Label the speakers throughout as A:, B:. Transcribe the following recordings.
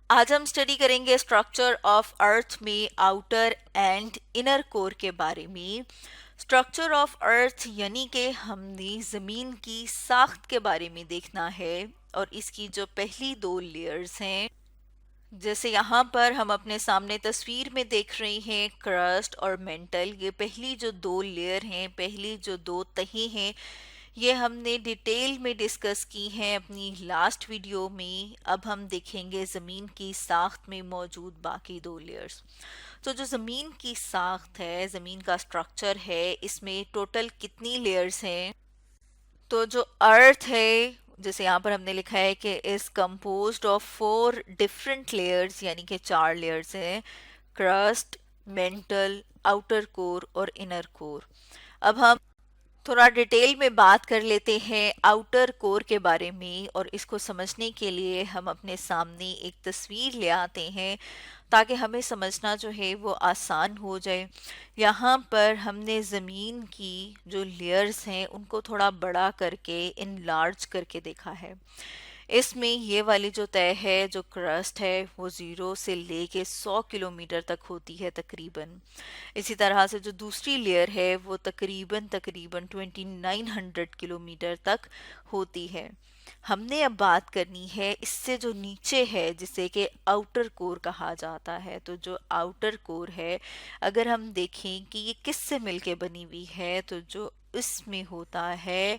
A: آج ہم اسٹڈی کریں گے اسٹرکچر آف ارتھ میں آؤٹر اینڈ انر کور کے بارے میں. اسٹرکچر آف ارتھ یعنی کہ ہم نے زمین کی ساخت کے بارے میں دیکھنا ہے اور اس کی جو پہلی دو لیئرز ہیں، جیسے یہاں پر ہم اپنے سامنے تصویر میں دیکھ رہے ہیں کرسٹ اور مینٹل. یہ پہلی جو دو لیئر ہیں، پہلی جو دو تہیں ہیں، یہ ہم نے ڈیٹیل میں ڈسکس کی ہیں اپنی لاسٹ ویڈیو میں. اب ہم دیکھیں گے زمین کی ساخت میں موجود باقی دو لیئرز. تو جو زمین کی ساخت ہے، زمین کا سٹرکچر ہے، اس میں ٹوٹل کتنی لیئرز ہیں؟ تو جو ارتھ ہے، جیسے یہاں پر ہم نے لکھا ہے کہ is composed of 4 different layers, یعنی کہ 4 لیئرز ہیں: کرسٹ، مینٹل، آؤٹر کور اور انر کور. اب ہم تھوڑا ڈیٹیل میں بات کر لیتے ہیں آؤٹر کور کے بارے میں، اور اس کو سمجھنے کے لیے ہم اپنے سامنے ایک تصویر لے آتے ہیں تاکہ ہمیں سمجھنا جو ہے وہ آسان ہو جائے. یہاں پر ہم نے زمین کی جو لیئرز ہیں ان کو تھوڑا بڑا کر کے انلارج کر کے دیکھا ہے. اس میں یہ والی جو طے ہے، جو کرسٹ ہے، وہ 0 سے لے کے 100 کلومیٹر تک ہوتی ہے تقریباً. اسی طرح سے جو دوسری لیئر ہے وہ تقریباً 2900 کلومیٹر تک ہوتی ہے. ہم نے اب بات کرنی ہے اس سے جو نیچے ہے، جسے کہ آؤٹر کور کہا جاتا ہے. تو جو آؤٹر کور ہے، اگر ہم دیکھیں کہ یہ کس سے مل کے بنی ہوئی ہے، تو جو اس میں ہوتا ہے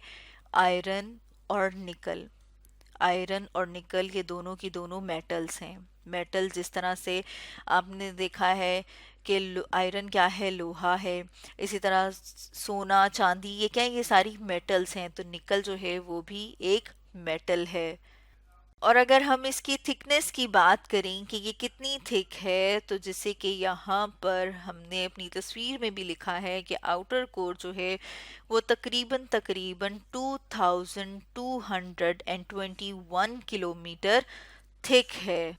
A: آئرن اور نکل. آئرن اور نکل یہ دونوں کی دونوں میٹلز ہیں. میٹل جس طرح سے آپ نے دیکھا ہے کہ آئرن کیا ہے، لوہا ہے. اسی طرح سونا، چاندی، یہ کیا ہے؟ یہ ساری میٹلز ہیں. تو نکل جو ہے وہ بھی ایک میٹل ہے. اور اگر ہم اس کی تھکنس کی بات کریں کہ یہ کتنی تھک ہے، تو جیسے کہ یہاں پر ہم نے اپنی تصویر میں بھی لکھا ہے کہ آؤٹر کور جو ہے وہ تقریباً 2221 کلومیٹر تھک ہے.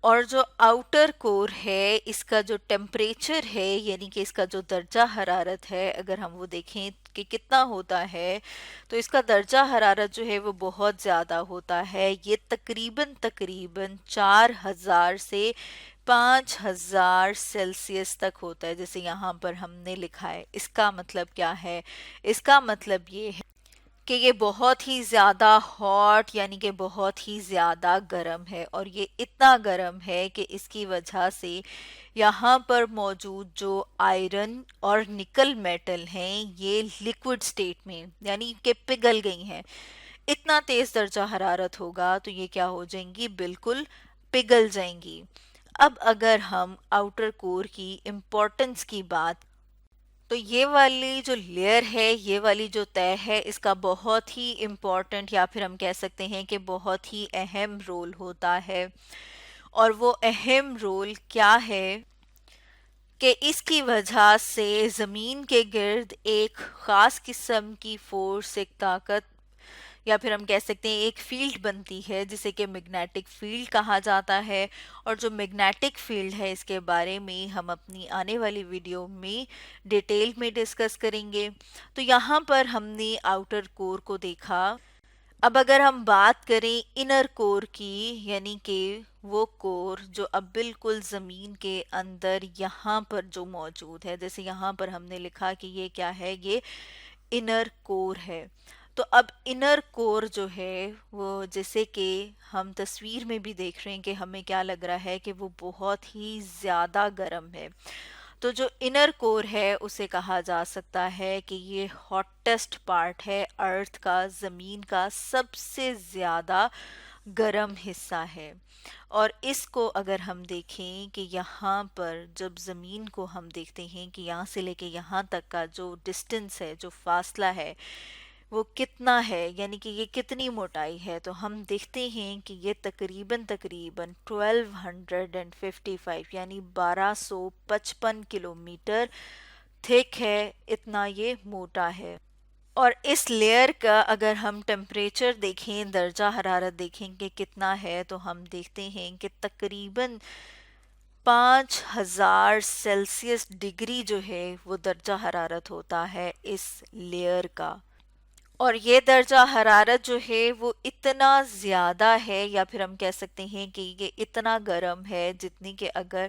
A: اور جو آؤٹر کور ہے، اس کا جو ٹیمپریچر ہے، یعنی کہ اس کا جو درجہ حرارت ہے، اگر ہم وہ دیکھیں کہ کتنا ہوتا ہے، تو اس کا درجہ حرارت جو ہے وہ بہت زیادہ ہوتا ہے. یہ تقریباً 4000 سے 5000 سیلسیس تک ہوتا ہے، جیسے یہاں پر ہم نے لکھا ہے. اس کا مطلب کیا ہے؟ اس کا مطلب یہ ہے کہ یہ بہت ہی زیادہ ہاٹ، یعنی کہ بہت ہی زیادہ گرم ہے. اور یہ اتنا گرم ہے کہ اس کی وجہ سے یہاں پر موجود جو آئرن اور نکل میٹل ہیں، یہ لیکوڈ سٹیٹ میں، یعنی کہ پگھل گئی ہیں. اتنا تیز درجہ حرارت ہوگا تو یہ کیا ہو جائیں گی؟ بالکل پگھل جائیں گی. اب اگر ہم آؤٹر کور کی امپورٹنس کی بات، تو یہ والی جو لیئر ہے، یہ والی جو طے ہے، اس کا بہت ہی امپورٹنٹ، یا پھر ہم کہہ سکتے ہیں کہ بہت ہی اہم رول ہوتا ہے. اور وہ اہم رول کیا ہے کہ اس کی وجہ سے زمین کے گرد ایک خاص قسم کی فورس، ایک طاقت، یا پھر ہم کہہ سکتے ہیں ایک فیلڈ بنتی ہے جسے کہ میگنیٹک فیلڈ کہا جاتا ہے. اور جو میگنیٹک فیلڈ ہے، اس کے بارے میں ہم اپنی آنے والی ویڈیو میں ڈیٹیل میں ڈسکس کریں گے. تو یہاں پر ہم نے آؤٹر کور کو دیکھا. اب اگر ہم بات کریں انر کور کی، یعنی کہ وہ کور جو اب بالکل زمین کے اندر یہاں پر جو موجود ہے، جیسے یہاں پر ہم نے لکھا کہ یہ کیا ہے، یہ انر کور ہے. تو اب انر کور جو ہے وہ، جیسے کہ ہم تصویر میں بھی دیکھ رہے ہیں کہ ہمیں کیا لگ رہا ہے کہ وہ بہت ہی زیادہ گرم ہے. تو جو انر کور ہے اسے کہا جا سکتا ہے کہ یہ ہاٹیسٹ پارٹ ہے ارتھ کا، زمین کا سب سے زیادہ گرم حصہ ہے. اور اس کو اگر ہم دیکھیں کہ یہاں پر جب زمین کو ہم دیکھتے ہیں کہ یہاں سے لے کے یہاں تک کا جو ڈسٹنس ہے، جو فاصلہ ہے، وہ کتنا ہے، یعنی کہ یہ کتنی موٹائی ہے، تو ہم دیکھتے ہیں کہ یہ تقریباً 1255، یعنی 1255 کلومیٹر تھک ہے. اتنا یہ موٹا ہے. اور اس لیئر کا اگر ہم ٹمپریچر دیکھیں، درجہ حرارت دیکھیں کہ کتنا ہے، تو ہم دیکھتے ہیں کہ تقریباً 5000 سیلسیس ڈگری جو ہے وہ درجہ حرارت ہوتا ہے اس لیئر کا. اور یہ درجہ حرارت جو ہے وہ اتنا زیادہ ہے، یا پھر ہم کہہ سکتے ہیں کہ یہ اتنا گرم ہے جتنی کہ اگر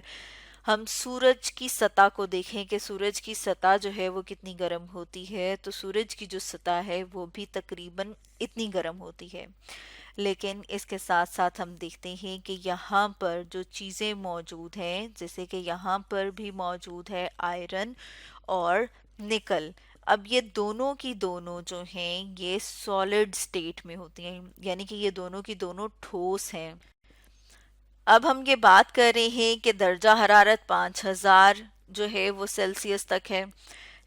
A: ہم سورج کی سطح کو دیکھیں کہ سورج کی سطح جو ہے وہ کتنی گرم ہوتی ہے، تو سورج کی جو سطح ہے وہ بھی تقریباً اتنی گرم ہوتی ہے۔ لیکن اس کے ساتھ ساتھ ہم دیکھتے ہیں کہ یہاں پر جو چیزیں موجود ہیں، جیسے کہ یہاں پر بھی موجود ہے آئرن اور نکل۔ اب یہ دونوں کی دونوں جو ہیں یہ سالڈ سٹیٹ میں ہوتی ہیں، یعنی کہ یہ دونوں کی دونوں ٹھوس ہیں۔ اب ہم یہ بات کر رہے ہیں کہ درجہ حرارت 5000 جو ہے وہ سیلسیس تک ہے،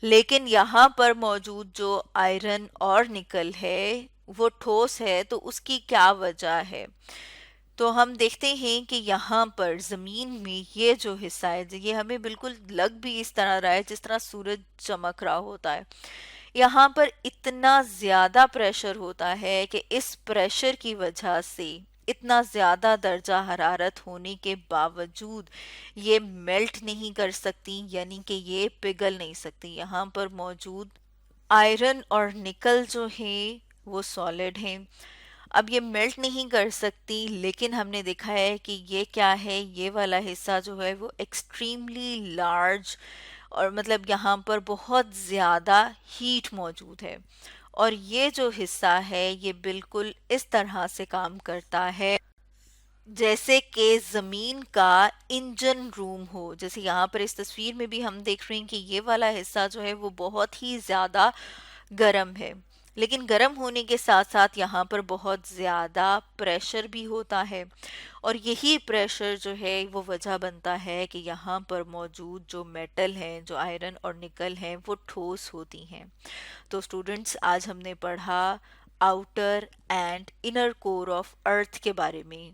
A: لیکن یہاں پر موجود جو آئرن اور نکل ہے وہ ٹھوس ہے، تو اس کی کیا وجہ ہے؟ تو ہم دیکھتے ہیں کہ یہاں پر زمین میں یہ جو حصہ ہے یہ ہمیں بالکل لگ بھی اس طرح رہا ہے جس طرح سورج چمک رہا ہوتا ہے۔ یہاں پر اتنا زیادہ پریشر ہوتا ہے کہ اس پریشر کی وجہ سے اتنا زیادہ درجہ حرارت ہونے کے باوجود یہ میلٹ نہیں کر سکتی، یعنی کہ یہ پگھل نہیں سکتی۔ یہاں پر موجود آئرن اور نکل جو ہیں وہ سالڈ ہیں، اب یہ میلٹ نہیں کر سکتی، لیکن ہم نے دیکھا ہے کہ یہ کیا ہے، یہ والا حصہ جو ہے وہ ایکسٹریملی لارج، اور مطلب یہاں پر بہت زیادہ ہیٹ موجود ہے، اور یہ جو حصہ ہے یہ بالکل اس طرح سے کام کرتا ہے جیسے کہ زمین کا انجن روم ہو۔ جیسے یہاں پر اس تصویر میں بھی ہم دیکھ رہے ہیں کہ یہ والا حصہ جو ہے وہ بہت ہی زیادہ گرم ہے، لیکن گرم ہونے کے ساتھ ساتھ یہاں پر بہت زیادہ پریشر بھی ہوتا ہے، اور یہی پریشر جو ہے وہ وجہ بنتا ہے کہ یہاں پر موجود جو میٹل ہیں، جو آئرن اور نکل ہیں، وہ ٹھوس ہوتی ہیں۔ تو اسٹوڈنٹس، آج ہم نے پڑھا outer and inner core of earth کے بارے میں۔